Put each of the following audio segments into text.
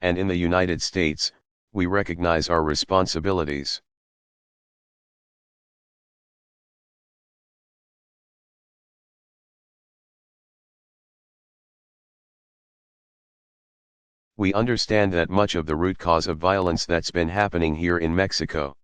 and in the United States, we recognize our responsibilities. We understand that much of the root cause of violence that's been happening here in Mexico.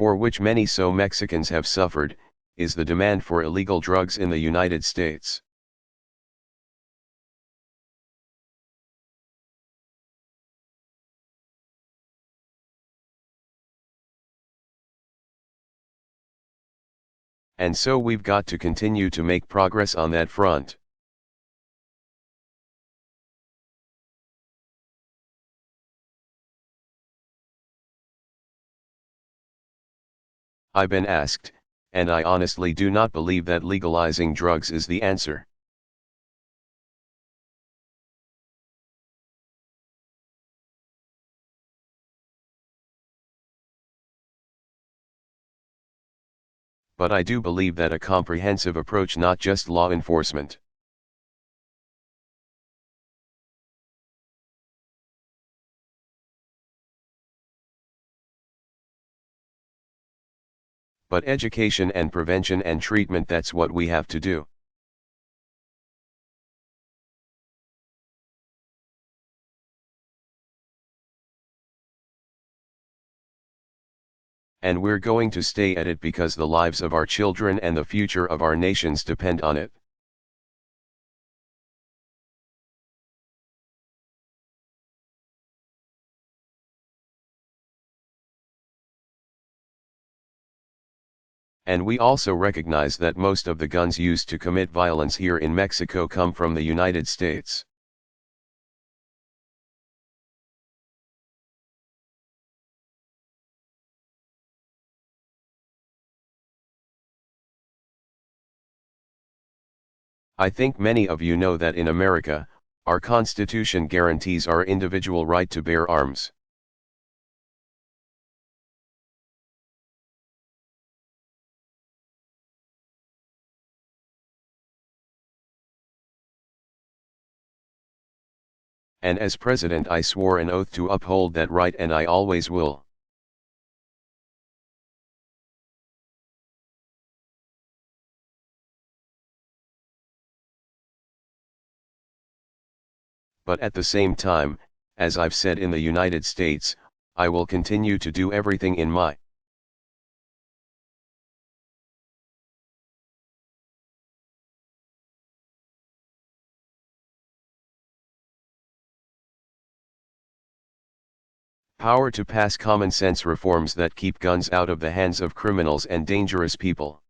For which many Mexicans have suffered, is the demand for illegal drugs in the United States. And so we've got to continue to make progress on that front. I've been asked, and I honestly do not believe that legalizing drugs is the answer. But I do believe that a comprehensive approach, not just law enforcement, but education and prevention and treatment, that's what we have to do. And we're going to stay at it because the lives of our children and the future of our nations depend on it. And we also recognize that most of the guns used to commit violence here in Mexico come from the United States. I think many of you know that in America, our Constitution guarantees our individual right to bear arms. And as president, I swore an oath to uphold that right, and I always will. But at the same time, as I've said in the United States, I will continue to do everything in my power to pass common sense reforms that keep guns out of the hands of criminals and dangerous people.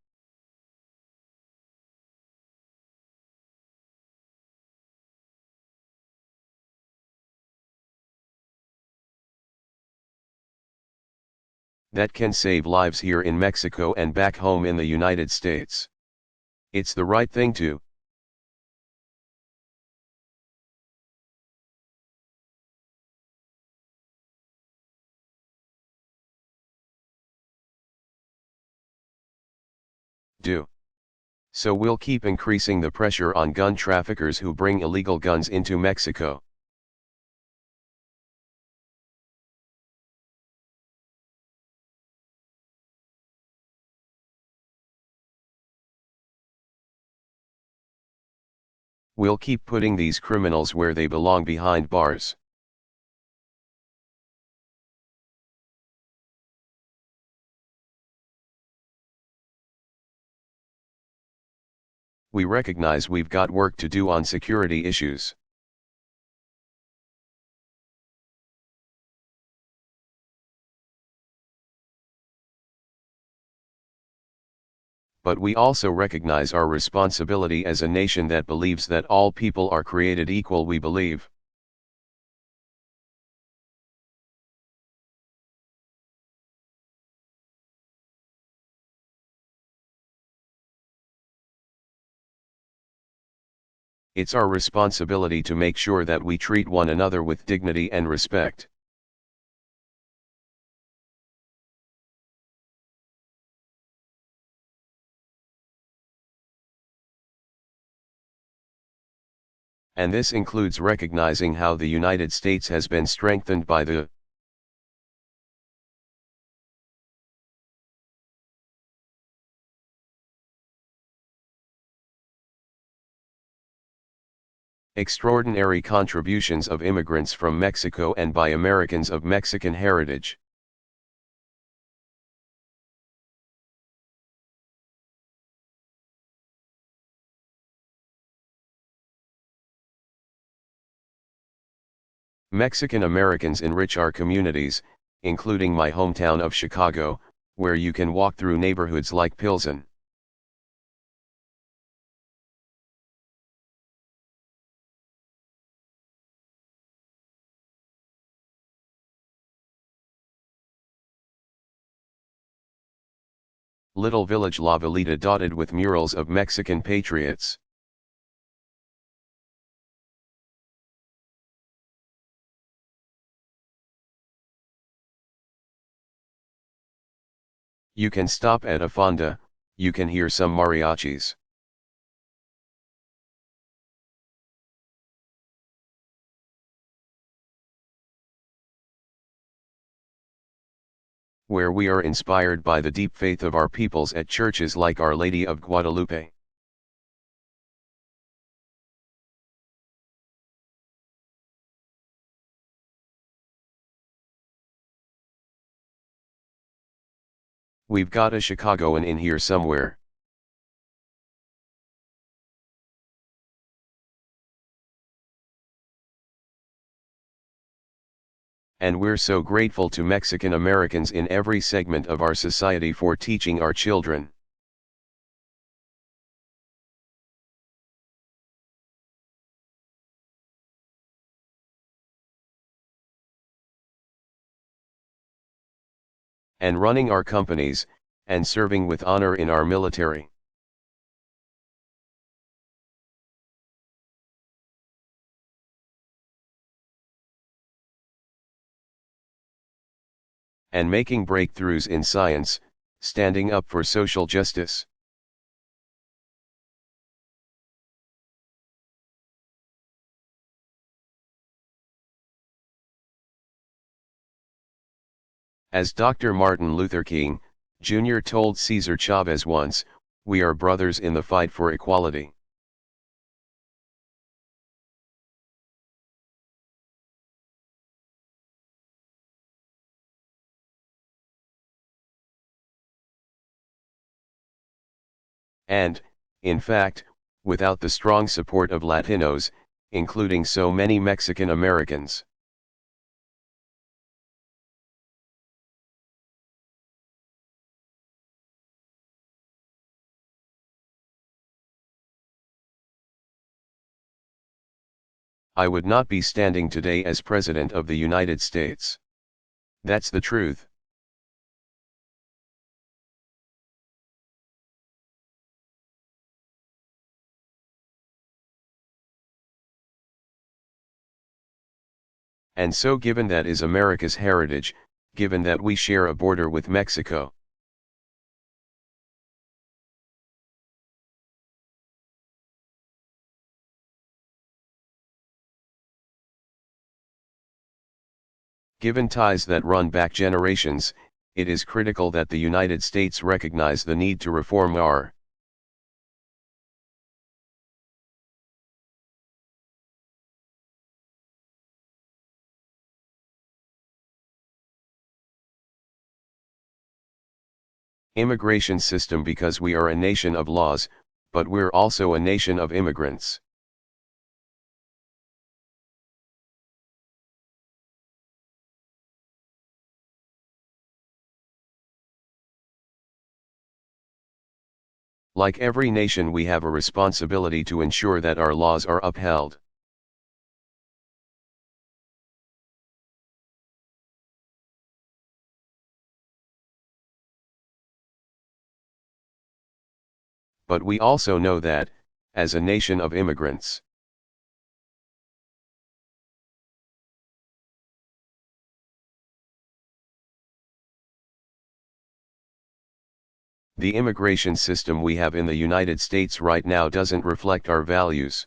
That can save lives here in Mexico and back home in the United States. It's the right thing to do. So we'll keep increasing the pressure on gun traffickers who bring illegal guns into Mexico. We'll keep putting these criminals where they belong, behind bars. We recognize we've got work to do on security issues. But we also recognize our responsibility as a nation that believes that all people are created equal. We believe it's our responsibility to make sure that we treat one another with dignity and respect. And this includes recognizing how the United States has been strengthened by the extraordinary contributions of immigrants from Mexico and by Americans of Mexican heritage. Mexican Americans enrich our communities, including my hometown of Chicago, where you can walk through neighborhoods like Pilsen. Little village La Velita dotted with murals of Mexican patriots. You can stop at a fonda, you can hear some mariachis. Where we are inspired by the deep faith of our peoples at churches like Our Lady of Guadalupe. We've got a Chicagoan in here somewhere. And we're so grateful to Mexican Americans in every segment of our society for teaching our children. And running our companies, and serving with honor in our military. And making breakthroughs in science, standing up for social justice. As Dr. Martin Luther King, Jr. told Cesar Chavez once, we are brothers in the fight for equality. And, in fact, without the strong support of Latinos, including so many Mexican Americans. I would not be standing today as President of the United States. That's the truth. And so given that is America's heritage, given that we share a border with Mexico, given ties that run back generations, it is critical that the United States recognize the need to reform our immigration system because we are a nation of laws, but we're also a nation of immigrants. Like every nation, we have a responsibility to ensure that our laws are upheld. But we also know that, as a nation of immigrants, the immigration system we have in the United States right now doesn't reflect our values.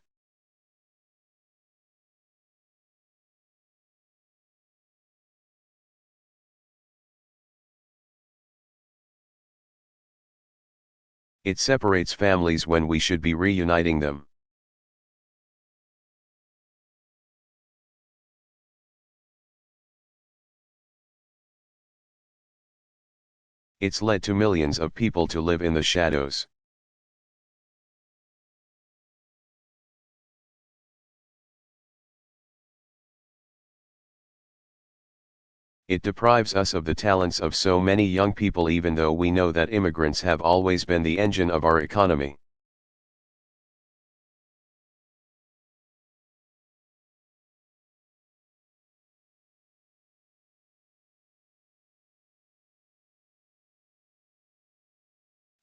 It separates families when we should be reuniting them. It's led to millions of people to live in the shadows. It deprives us of the talents of so many young people, even though we know that immigrants have always been the engine of our economy.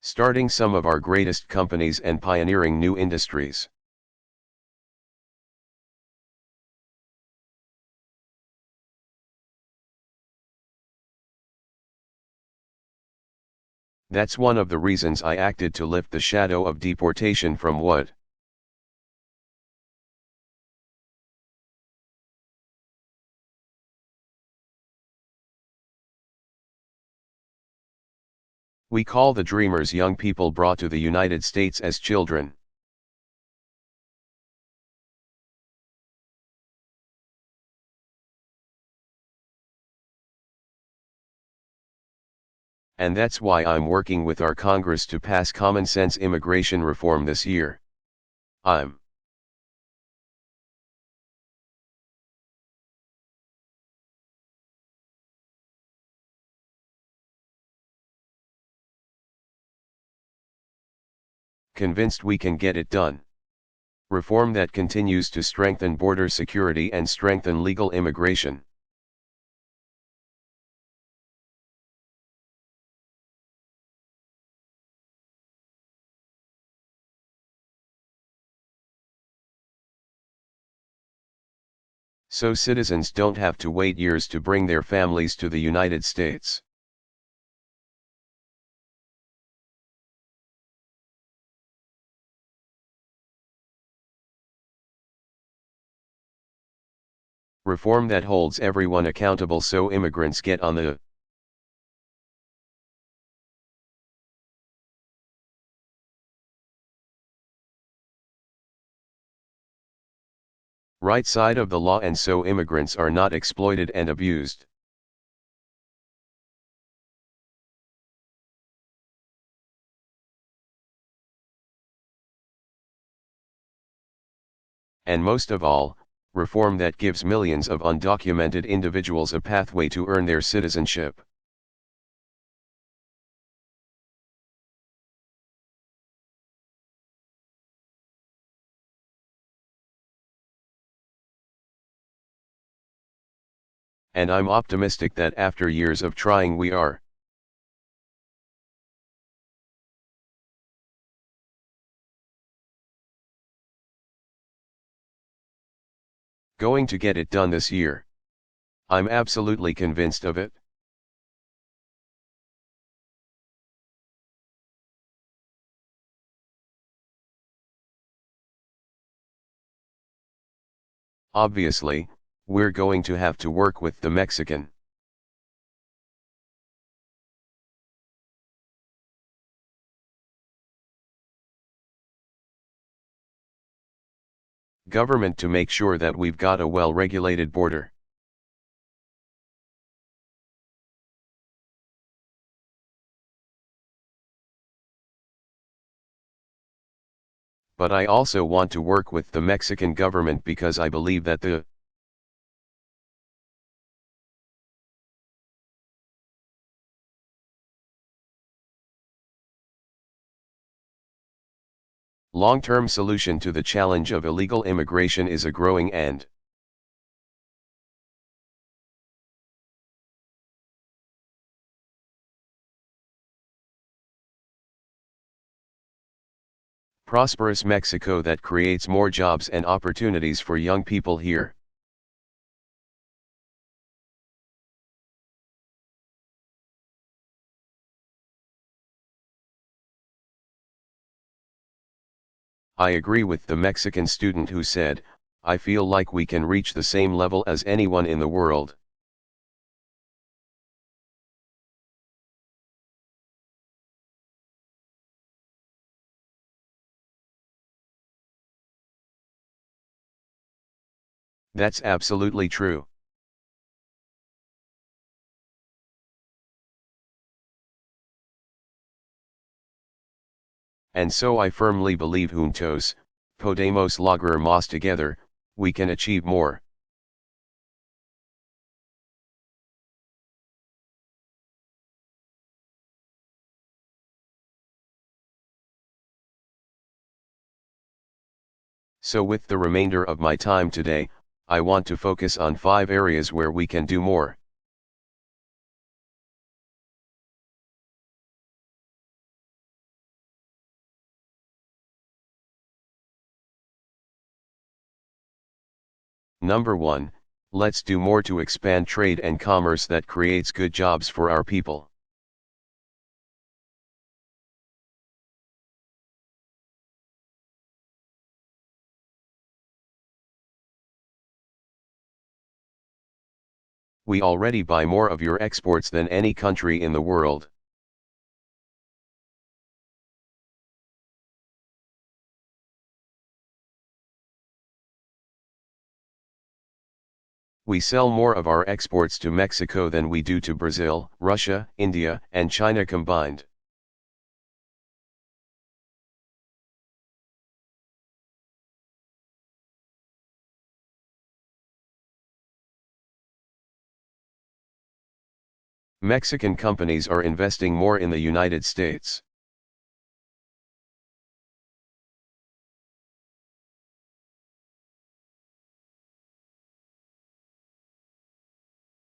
Starting some of our greatest companies and pioneering new industries. That's one of the reasons I acted to lift the shadow of deportation from what we call the dreamers, young people brought to the United States as children. And that's why I'm working with our Congress to pass common sense immigration reform this year. I'm convinced we can get it done. Reform that continues to strengthen border security and strengthen legal immigration. So citizens don't have to wait years to bring their families to the United States. Reform that holds everyone accountable so immigrants get on the right side of the law and so immigrants are not exploited and abused. And most of all, reform that gives millions of undocumented individuals a pathway to earn their citizenship. And I'm optimistic that after years of trying we are going to get it done this year. I'm absolutely convinced of it. Obviously, we're going to have to work with the Mexican government to make sure that we've got a well-regulated border. But I also want to work with the Mexican government because I believe that the long-term solution to the challenge of illegal immigration is a growing and prosperous Mexico that creates more jobs and opportunities for young people here. I agree with the Mexican student who said, I feel like we can reach the same level as anyone in the world. That's absolutely true. And so I firmly believe juntos, podemos lograr más together, we can achieve more. So with the remainder of my time today, I want to focus on 5 areas where we can do more. Number 1, let's do more to expand trade and commerce that creates good jobs for our people. We already buy more of your exports than any country in the world. We sell more of our exports to Mexico than we do to Brazil, Russia, India, and China combined. Mexican companies are investing more in the United States.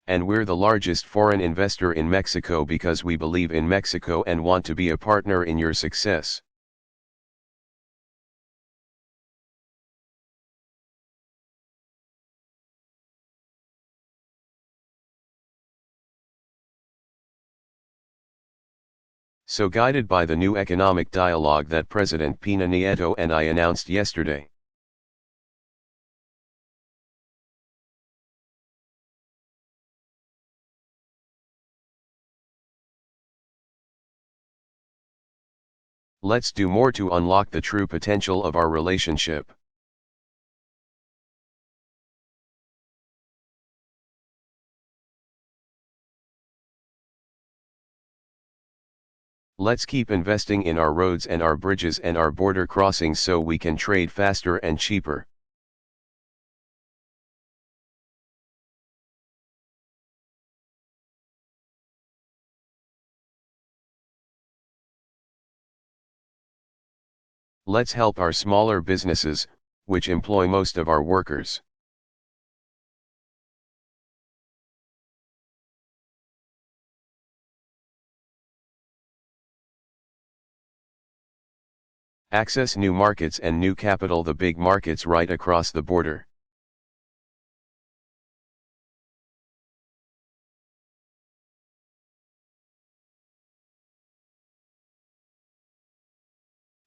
And we're the largest foreign investor in Mexico because we believe in Mexico and want to be a partner in your success. So guided by the new economic dialogue that President Pena Nieto and I announced yesterday, let's do more to unlock the true potential of our relationship. Let's keep investing in our roads and our bridges and our border crossings so we can trade faster and cheaper. Let's help our smaller businesses, which employ most of our workers. Access new markets and new capital, the big markets right across the border.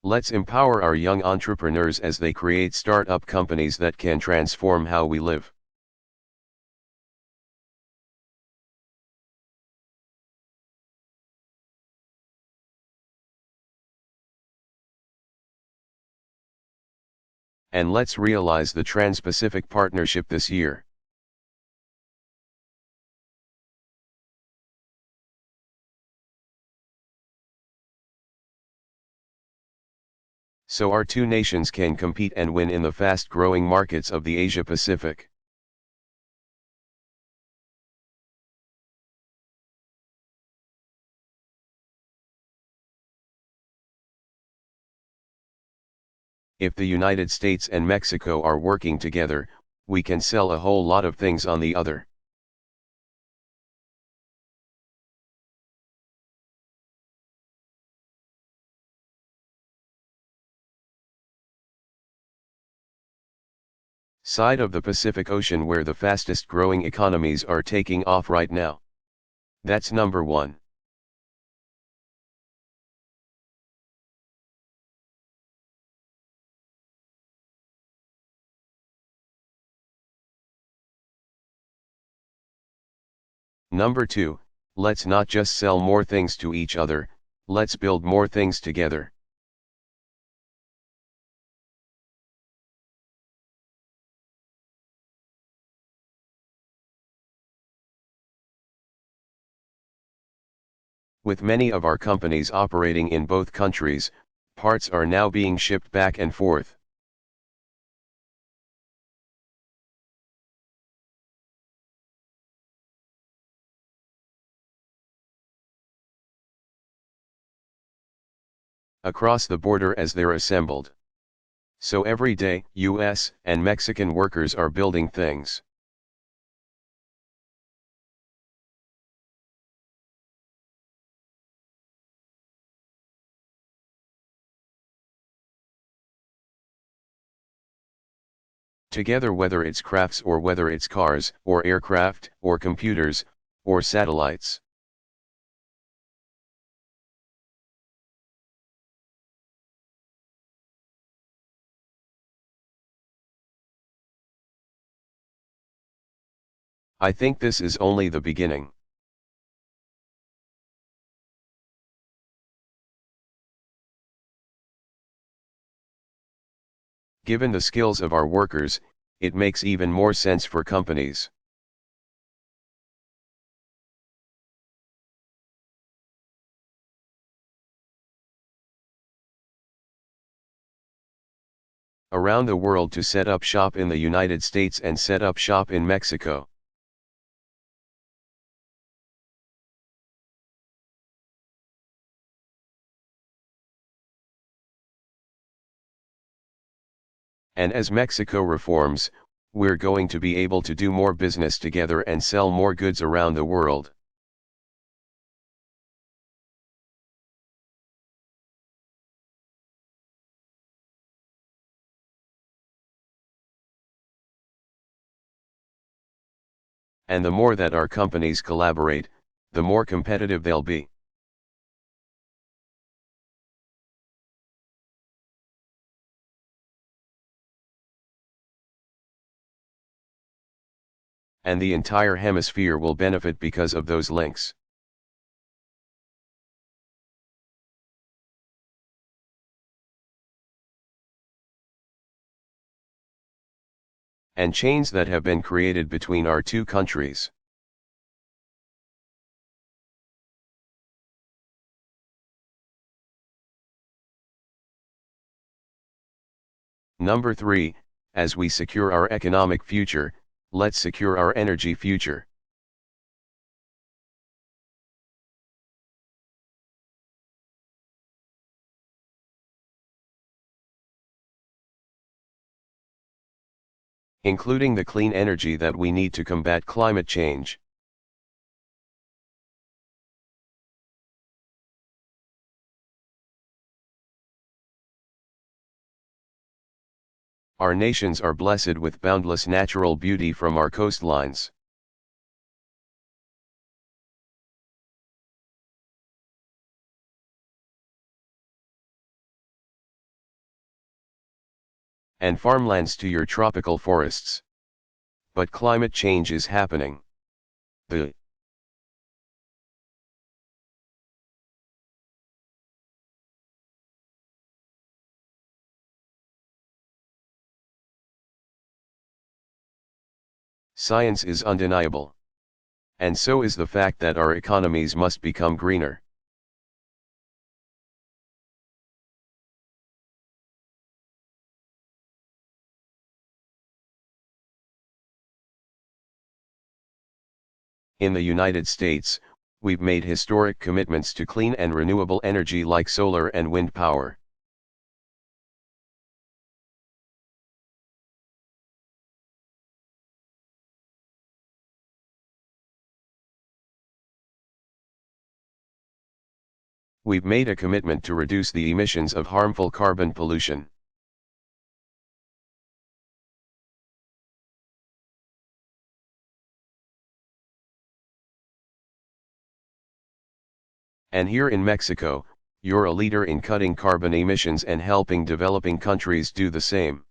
Let's empower our young entrepreneurs as they create startup companies that can transform how we live. And let's realize the Trans-Pacific Partnership this year. So our two nations can compete and win in the fast-growing markets of the Asia-Pacific. If the United States and Mexico are working together, we can sell a whole lot of things on the other. Side of the Pacific Ocean where the fastest growing economies are taking off right now. That's number 1. Number 2, let's not just sell more things to each other, let's build more things together. With many of our companies operating in both countries, parts are now being shipped back and forth. Across the border as they're assembled. So every day, US and Mexican workers are building things. Together, whether it's crafts or whether it's cars, or aircraft, or computers, or satellites. I think this is only the beginning. Given the skills of our workers, it makes even more sense for companies. Around the world to set up shop in the United States and set up shop in Mexico. And as Mexico reforms, we're going to be able to do more business together and sell more goods around the world. And the more that our companies collaborate, the more competitive they'll be. And the entire hemisphere will benefit because of those links. And chains that have been created between our two countries. Number 3, as we secure our economic future, let's secure our energy future. Including the clean energy that we need to combat climate change. Our nations are blessed with boundless natural beauty from our coastlines. And farmlands to your tropical forests. But climate change is happening. The science is undeniable. And so is the fact that our economies must become greener. In the United States, we've made historic commitments to clean and renewable energy like solar and wind power. We've made a commitment to reduce the emissions of harmful carbon pollution. And here in Mexico, you're a leader in cutting carbon emissions and helping developing countries do the same.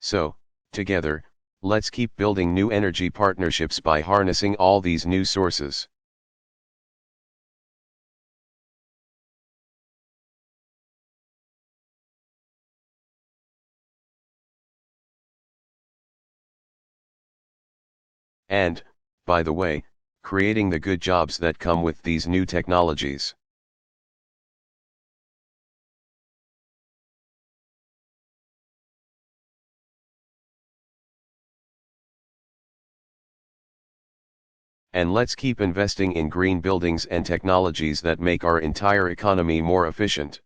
So, together, let's keep building new energy partnerships by harnessing all these new sources. And, by the way, creating the good jobs that come with these new technologies. And let's keep investing in green buildings and technologies that make our entire economy more efficient.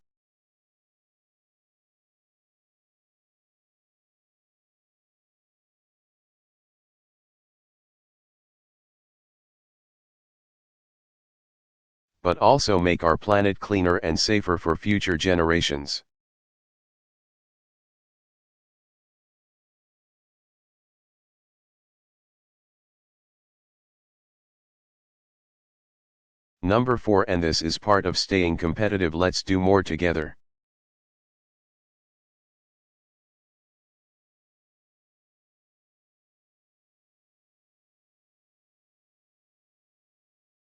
But also make our planet cleaner and safer for future generations. Number 4, and this is part of staying competitive. Let's do more together.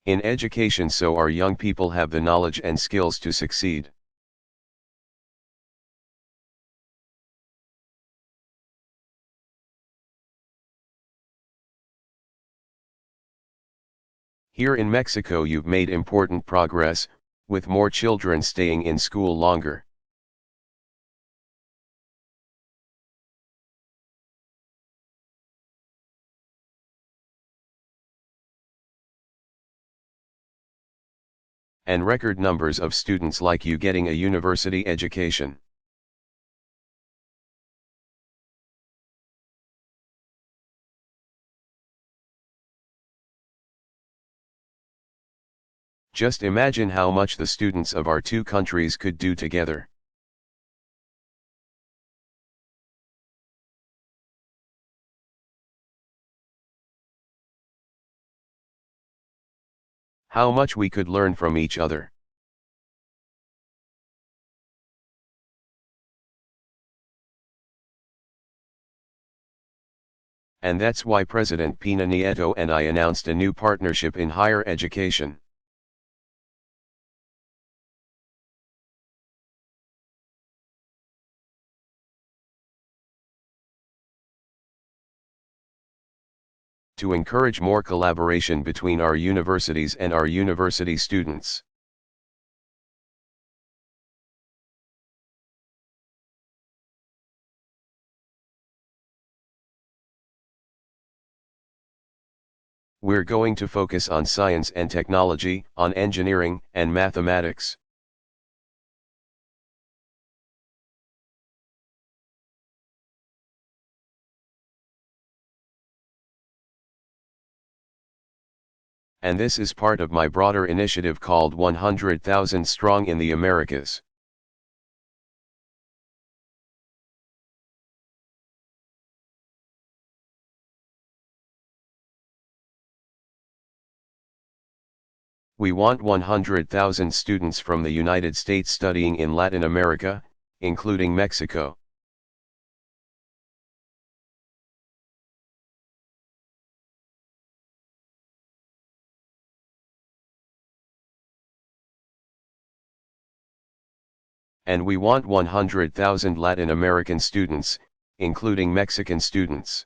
In education, so our young people have the knowledge and skills to succeed. Here in Mexico you've made important progress, with more children staying in school longer. And record numbers of students like you getting a university education. Just imagine how much the students of our two countries could do together. How much we could learn from each other. And that's why President Peña Nieto and I announced a new partnership in higher education. To encourage more collaboration between our universities and our university students. We're going to focus on science and technology, on engineering and mathematics. And this is part of my broader initiative called 100,000 Strong in the Americas. We want 100,000 students from the United States studying in Latin America, including Mexico. And we want 100,000 Latin American students, including Mexican students.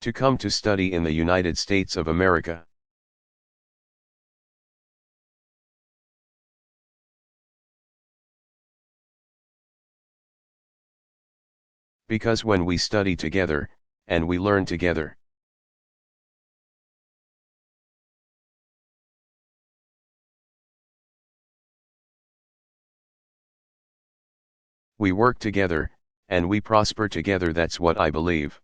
To come to study in the United States of America. Because when we study together, and we learn together, we work together, and we prosper together. That's what I believe.